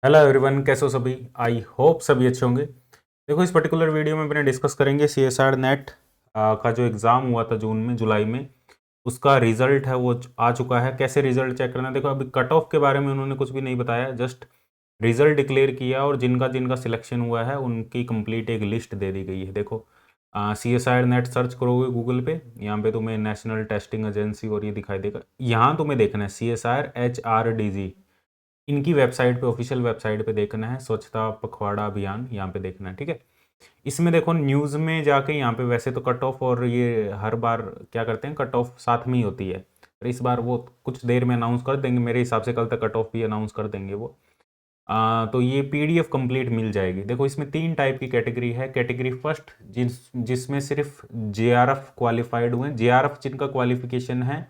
Hello everyone, कैसे हो सभी। आई होप सभी अच्छे होंगे। देखो, इस पर्टिकुलर वीडियो में अपने डिस्कस करेंगे CSR नेट का जो एग्ज़ाम हुआ था जुलाई में, उसका रिजल्ट है वो आ चुका है। कैसे रिजल्ट चेक करना है, देखो अभी कट ऑफ के बारे में उन्होंने कुछ भी नहीं बताया, जस्ट रिजल्ट डिक्लेयर किया और जिनका जिनका सिलेक्शन हुआ है उनकी कंप्लीट एक लिस्ट दे दी गई है। देखो, CSR नेट सर्च करोगे गूगल पे, यहाँ पे तुम्हें नेशनल टेस्टिंग एजेंसी और ये दिखाई देगा। यहाँ तुम्हें देखना है CSR HRDG, इनकी वेबसाइट पे, ऑफिशियल वेबसाइट पे देखना है, स्वच्छता पखवाड़ा अभियान, यहाँ पे देखना है, ठीक है। इसमें देखो न्यूज़ में जाके, यहाँ पे वैसे तो कट ऑफ और ये हर बार क्या करते हैं, कट ऑफ साथ में ही होती है, पर इस बार वो कुछ देर में अनाउंस कर देंगे, मेरे हिसाब से कल तक कट ऑफ भी अनाउंस कर देंगे वो। तो ये PDF कंप्लीट मिल जाएगी। देखो, इसमें 3 टाइप की कैटेगरी है। कैटेगरी फर्स्ट, जिसमें सिर्फ JRF क्वालिफाइड हुए हैं। JRF जिनका क्वालिफिकेशन है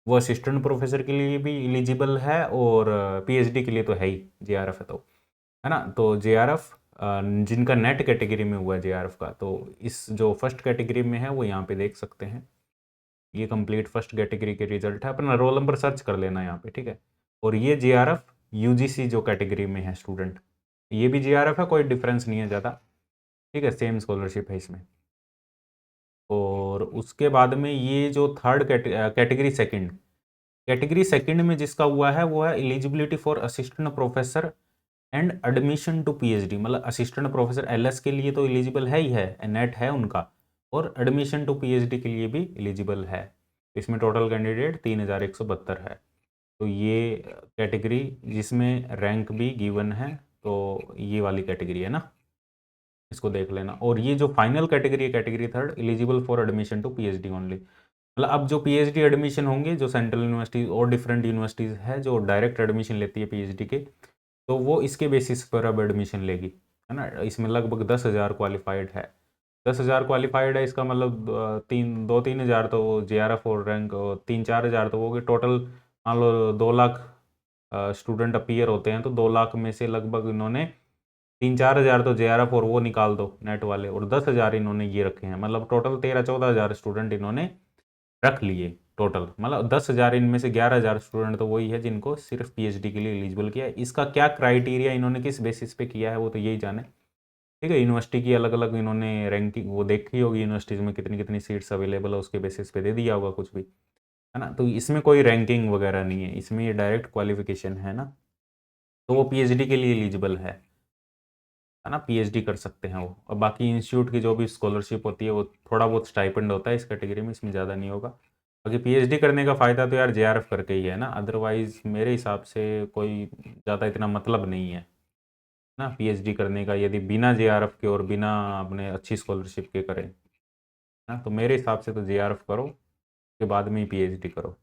वो असिस्टेंट प्रोफेसर के लिए भी एलिजिबल है और PhD के लिए तो है ही, JRF है तो, है ना। तो JRF जिनका नेट कैटेगरी में हुआ है JRF का, तो इस जो फर्स्ट कैटेगरी में है वो यहाँ पे देख सकते हैं। ये कंप्लीट फर्स्ट कैटेगरी के रिजल्ट है, अपना रोल नंबर सर्च कर लेना यहाँ पे, ठीक है। और ये JRF UGC जो कैटेगरी में है स्टूडेंट, ये भी JRF है, कोई डिफरेंस नहीं है ज़्यादा, ठीक है, सेम स्कॉलरशिप है इसमें। और उसके बाद में ये जो थर्ड कैटेगरी सेकंड में जिसका हुआ है वो है eligibility for assistant professor and admission to PhD। मतलब असिस्टेंट प्रोफेसर LS के लिए तो एलिजिबल है ही है, नेट है उनका, और एडमिशन टू PhD के लिए भी एलिजिबल है। इसमें टोटल कैंडिडेट 3172 है। तो ये कैटेगरी जिसमें रैंक भी गिवन है, तो ये वाली कैटेगरी है ना, इसको देख लेना। और ये जो फाइनल कैटेगरी है, category third, eligible for admission to PhD only. मतलब अब जो PhD एडमिशन होंगे, जो सेंट्रल यूनिवर्सिटीज़ और डिफरेंट यूनिवर्सिटीज़ है जो डायरेक्ट एडमिशन लेती है PhD के, तो वो इसके बेसिस पर अब एडमिशन लेगी, है ना। इसमें लगभग 10,000 क्वालिफाइड है। 10,000 क्वालिफाइड है, इसका मतलब 3-3 हज़ार तो JRF और रैंक, 3-4 हज़ार तो वो गए टोटल। मान लो 2 लाख स्टूडेंट अपीयर होते हैं, तो 2 लाख में से लगभग इन्होंने 3-4 हज़ार तो JRF और वो निकाल दो नेट वाले, और 10,000 इन्होंने ये रखे हैं। मतलब टोटल 13-14 हज़ार स्टूडेंट इन्होंने रख लिए टोटल। मतलब 10,000 इनमें से 11,000 स्टूडेंट तो वही है जिनको सिर्फ PhD के लिए एलिजिबल किया है। इसका क्या क्राइटेरिया इन्होंने किस बेसिस पे किया है वो तो यही जाने, ठीक है। यूनिवर्सिटी की अलग अलग इन्होंने रैंकिंग वो देखी होगी, यूनिवर्सिटीज़ में कितनी कितनी सीट्स अवेलेबल है, उसके बेसिस पे दे दिया होगा कुछ भी, है ना। तो इसमें कोई रैंकिंग वगैरह नहीं है, इसमें ये डायरेक्ट क्वालिफिकेशन है ना, तो वो PhD के लिए एलिजिबल है ना, PhD कर सकते हैं वो। और बाकी इंस्टीट्यूट की जो भी स्कॉलरशिप होती है वो थोड़ा बहुत स्टाइपेंड होता है इस कैटेगरी में, इसमें ज़्यादा नहीं होगा। बाकी PhD करने का फ़ायदा तो यार JRF करके ही है ना, अदरवाइज़ मेरे हिसाब से कोई ज़्यादा इतना मतलब नहीं है ना PhD करने का, यदि बिना JRF के और बिना अपने अच्छी स्कॉलरशिप के करें ना, तो मेरे हिसाब से तो JRF करो, उसके बाद में ही PhD करो।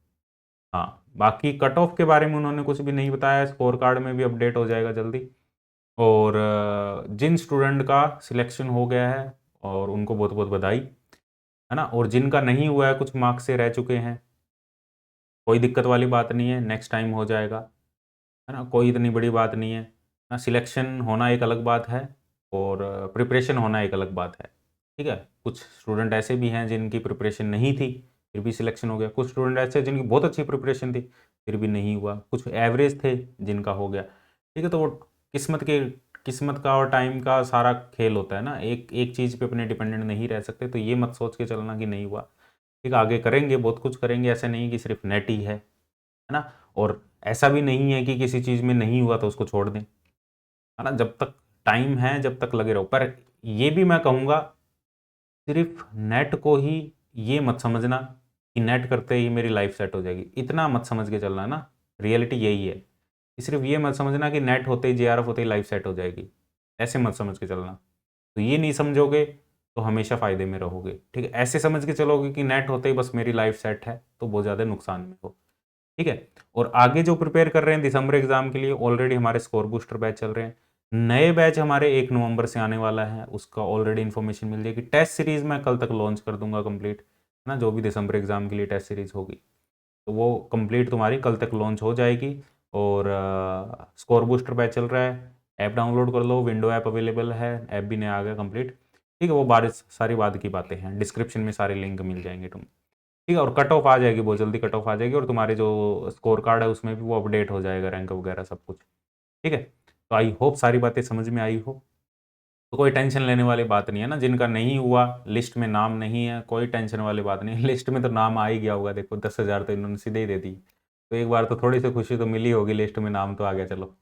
हाँ, बाकी कट ऑफ के बारे में उन्होंने कुछ भी नहीं बताया, स्कोर कार्ड में भी अपडेट हो जाएगा जल्दी। और जिन स्टूडेंट का सिलेक्शन हो गया है और उनको बहुत बहुत बधाई, है ना। और जिनका नहीं हुआ है, कुछ मार्क्स से रह चुके हैं, कोई दिक्कत वाली बात नहीं है, नेक्स्ट टाइम हो जाएगा, है ना, कोई इतनी बड़ी बात नहीं है ना। सिलेक्शन होना एक अलग बात है और प्रिपरेशन होना एक अलग बात है, ठीक है। कुछ स्टूडेंट ऐसे भी हैं जिनकी प्रिपरेशन नहीं थी फिर भी सिलेक्शन हो गया, कुछ स्टूडेंट ऐसे जिनकी बहुत अच्छी प्रिपरेशन थी फिर भी नहीं हुआ, कुछ एवरेज थे जिनका हो गया, ठीक है। तो वो किस्मत का और टाइम का सारा खेल होता है ना, एक एक चीज़ पे अपने डिपेंडेंट नहीं रह सकते। तो ये मत सोच के चलना कि नहीं हुआ, ठीक है, आगे करेंगे, बहुत कुछ करेंगे, ऐसा नहीं कि सिर्फ नेट ही है ना। और ऐसा भी नहीं है कि किसी चीज़ में नहीं हुआ तो उसको छोड़ दें, है ना। जब तक टाइम है जब तक लगे रहो। पर ये भी मैं कहूँगा, सिर्फ नेट को ही ये मत समझना कि नेट करते ही मेरी लाइफ सेट हो जाएगी, इतना मत समझ के चलना ना। रियलिटी यही है कि सिर्फ ये मत समझना कि नेट होते ही JRF होते ही लाइफ सेट हो जाएगी, ऐसे मत समझ के चलना। तो ये नहीं समझोगे तो हमेशा फ़ायदे में रहोगे, ठीक है। ऐसे समझ के चलोगे कि नेट होते ही बस मेरी लाइफ सेट है, तो बहुत ज़्यादा नुकसान में हो, ठीक है। और आगे जो प्रिपेयर कर रहे हैं दिसंबर एग्जाम के लिए, ऑलरेडी हमारे स्कोर बूस्टर बैच चल रहे हैं। नए बैच हमारे 1 नवंबर से आने वाला है, उसका ऑलरेडी इन्फॉर्मेशन मिल जाएगी। टेस्ट सीरीज मैं कल तक लॉन्च कर दूंगा कंप्लीट, है ना, जो भी दिसंबर एग्जाम के लिए टेस्ट सीरीज होगी, तो वो कंप्लीट तुम्हारी कल तक लॉन्च हो जाएगी। और स्कोर बूस्टर बैच चल रहा है, ऐप डाउनलोड कर लो, विंडो ऐप अवेलेबल है, ऐप भी नया आ गया कंप्लीट, ठीक है। वो सारी बात की बातें हैं, डिस्क्रिप्शन में सारे लिंक मिल जाएंगे तुम, ठीक है। और कट ऑफ आ जाएगी, बहुत जल्दी कट ऑफ आ जाएगी, और तुम्हारे जो स्कोर कार्ड है उसमें भी वो अपडेट हो जाएगा, रैंक वगैरह सब कुछ, ठीक है। तो आई होप सारी बातें समझ में आई हो। तो कोई टेंशन लेने वाली बात नहीं है ना, जिनका नहीं हुआ, लिस्ट में नाम नहीं है, कोई टेंशन वाली बात नहीं है। लिस्ट में तो नाम आ ही गया होगा, देखो 10,000 तो इन्होंने सीधे ही दे दी। तो एक बार तो थोड़ी सी खुशी तो मिली होगी, लिस्ट में नाम तो आ गया, चलो।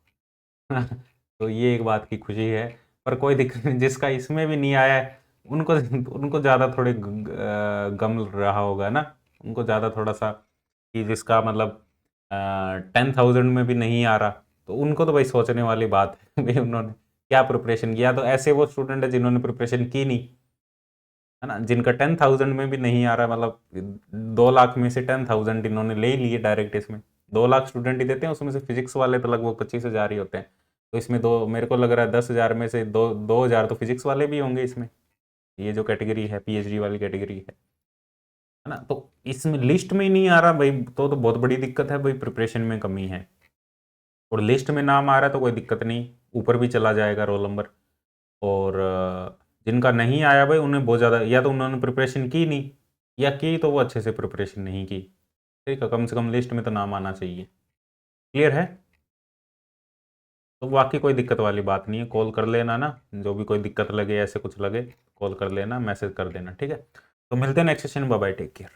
तो ये एक बात की खुशी है। पर कोई दिक्कत नहीं, जिसका इसमें भी नहीं आया है उनको उनको ज़्यादा थोड़े गम रहा होगा ना, उनको ज़्यादा थोड़ा सा, कि जिसका मतलब 10,000 में भी नहीं आ रहा, तो उनको तो भाई सोचने वाली बात है। भाई उन्होंने क्या प्रिपरेशन किया। तो ऐसे वो स्टूडेंट है जिन्होंने प्रिपरेशन की नहीं, है ना, जिनका 10,000 में भी नहीं आ रहा, मतलब 2 लाख में से 10,000 इन्होंने ले लिए डायरेक्ट। इसमें 2 लाख स्टूडेंट ही देते हैं, उसमें से फिजिक्स वाले तो लगभग 25,000 ही होते हैं। तो इसमें दो, मेरे को लग रहा है 10,000 में से 2,000 तो फिजिक्स वाले भी होंगे इसमें, ये जो कैटेगरी है पीएचडी वाली कैटेगरी है ना। तो इसमें लिस्ट में ही नहीं आ रहा भाई, तो बहुत बड़ी दिक्कत है भाई, प्रिपरेशन में कमी है। और लिस्ट में नाम आ रहा है तो कोई दिक्कत नहीं, ऊपर भी चला जाएगा रोल नंबर। और जिनका नहीं आया भाई उन्हें बहुत ज़्यादा, या तो उन्होंने प्रिपरेशन की नहीं, या की तो वो अच्छे से प्रिपरेशन नहीं की। ठीक है, कम से कम लिस्ट में तो नाम आना चाहिए। क्लियर है। तो बाकी कोई दिक्कत वाली बात नहीं है, कॉल कर लेना ना, जो भी कोई दिक्कत लगे, ऐसे कुछ लगे, कॉल कर लेना, मैसेज कर देना, ठीक है। तो मिलते हैं नेक्स्ट सेशन में, बाय बाय, टेक केयर।